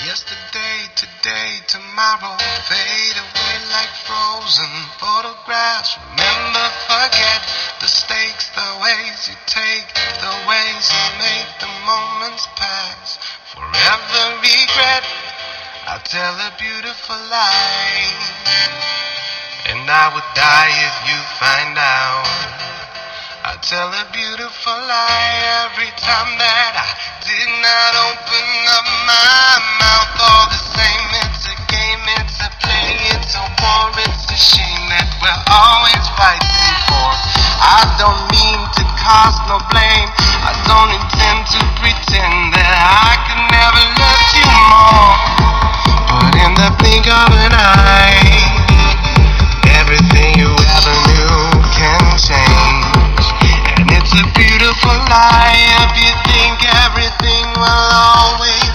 Yesterday, today, tomorrow fade away like frozen photographs. Remember, forget the stakes, the ways you take, the ways you make the moments pass. Forever regret, I'll tell a beautiful lie, and I would die if you find out. I'll tell a beautiful lie every time that I did not open up my mouth. All the same, it's a game, it's a play, it's a war, it's a shame that we're always fighting for. I don't mean to cause no blame, I don't intend to pretend that I could never love you more. But in the blink of an eye, everything you ever knew can change. It's a beautiful lie if you think everything will always